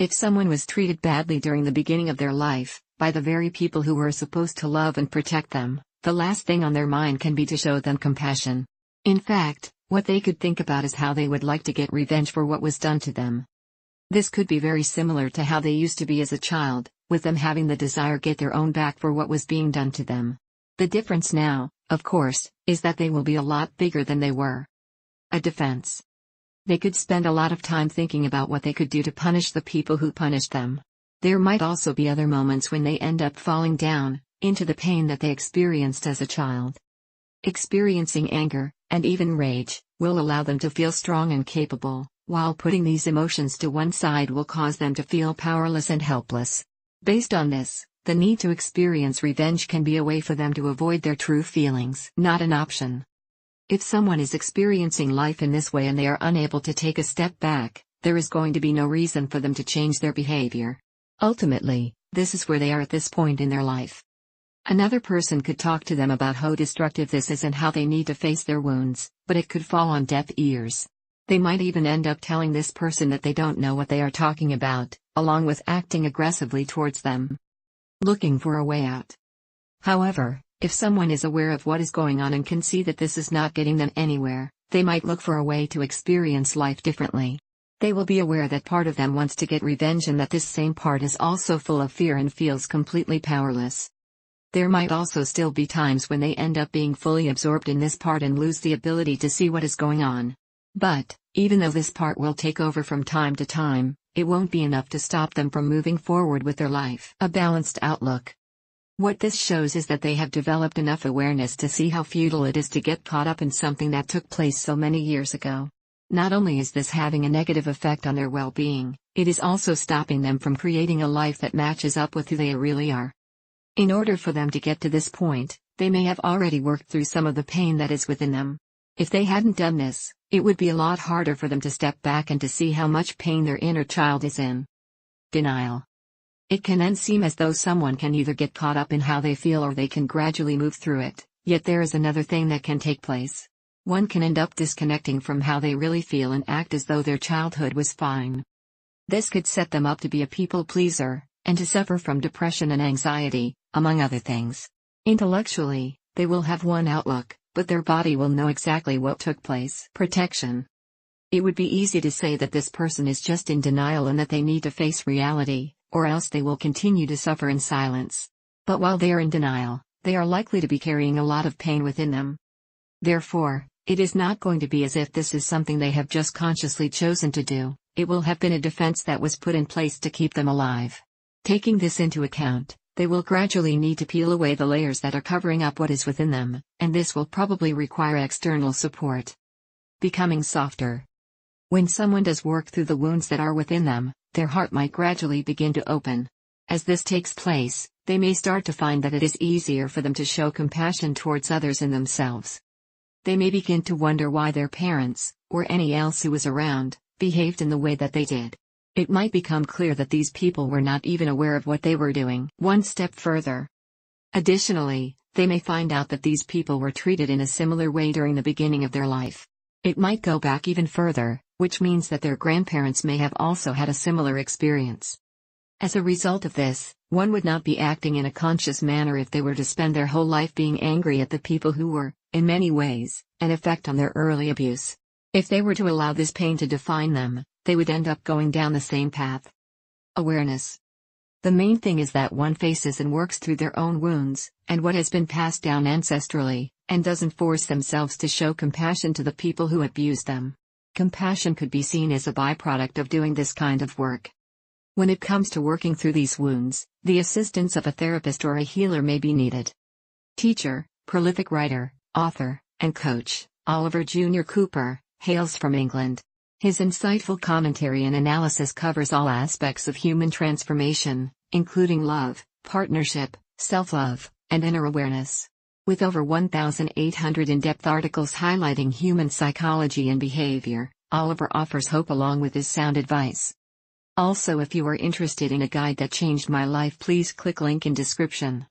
If someone was treated badly during the beginning of their life, by the very people who were supposed to love and protect them, the last thing on their mind can be to show them compassion. In fact, what they could think about is how they would like to get revenge for what was done to them. This could be very similar to how they used to be as a child, with them having the desire to get their own back for what was being done to them. The difference now, of course, is that they will be a lot bigger than they were. A defense. They could spend a lot of time thinking about what they could do to punish the people who punished them. There might also be other moments when they end up falling down into the pain that they experienced as a child. Experiencing anger, and even rage, will allow them to feel strong and capable, while putting these emotions to one side will cause them to feel powerless and helpless. Based on this, the need to experience revenge can be a way for them to avoid their true feelings, not an option. If someone is experiencing life in this way and they are unable to take a step back, there is going to be no reason for them to change their behavior. Ultimately, this is where they are at this point in their life. Another person could talk to them about how destructive this is and how they need to face their wounds, but it could fall on deaf ears. They might even end up telling this person that they don't know what they are talking about, along with acting aggressively towards them. Looking for a way out. However, if someone is aware of what is going on and can see that this is not getting them anywhere, they might look for a way to experience life differently. They will be aware that part of them wants to get revenge and that this same part is also full of fear and feels completely powerless. There might also still be times when they end up being fully absorbed in this part and lose the ability to see what is going on. But, even though this part will take over from time to time, it won't be enough to stop them from moving forward with their life. A balanced outlook. What this shows is that they have developed enough awareness to see how futile it is to get caught up in something that took place so many years ago. Not only is this having a negative effect on their well-being, it is also stopping them from creating a life that matches up with who they really are. In order for them to get to this point, they may have already worked through some of the pain that is within them. If they hadn't done this, it would be a lot harder for them to step back and to see how much pain their inner child is in. Denial. It can then seem as though someone can either get caught up in how they feel or they can gradually move through it, yet there is another thing that can take place. One can end up disconnecting from how they really feel and act as though their childhood was fine. This could set them up to be a people pleaser, and to suffer from depression and anxiety, among other things. Intellectually, they will have one outlook, but their body will know exactly what took place. Protection. It would be easy to say that this person is just in denial and that they need to face reality, or else they will continue to suffer in silence. But while they are in denial, they are likely to be carrying a lot of pain within them. Therefore, it is not going to be as if this is something they have just consciously chosen to do, it will have been a defense that was put in place to keep them alive. Taking this into account, they will gradually need to peel away the layers that are covering up what is within them, and this will probably require external support. Becoming softer. When someone does work through the wounds that are within them, their heart might gradually begin to open. As this takes place, they may start to find that it is easier for them to show compassion towards others and themselves. They may begin to wonder why their parents, or any else who was around, behaved in the way that they did. It might become clear that these people were not even aware of what they were doing. One step further. Additionally, they may find out that these people were treated in a similar way during the beginning of their life. It might go back even further, which means that their grandparents may have also had a similar experience. As a result of this, one would not be acting in a conscious manner if they were to spend their whole life being angry at the people who were, in many ways, an effect on their early abuse. If they were to allow this pain to define them, they would end up going down the same path. Awareness. The main thing is that one faces and works through their own wounds, and what has been passed down ancestrally, and doesn't force themselves to show compassion to the people who abused them. Compassion could be seen as a byproduct of doing this kind of work. When it comes to working through these wounds, the assistance of a therapist or a healer may be needed. Teacher, prolific writer, author, and coach, Oliver Jr. Cooper, hails from England. His insightful commentary and analysis covers all aspects of human transformation, including love, partnership, self-love, and inner awareness. With over 1,800 in-depth articles highlighting human psychology and behavior, Oliver offers hope along with his sound advice. Also, if you are interested in a guide that changed my life, please click link in description.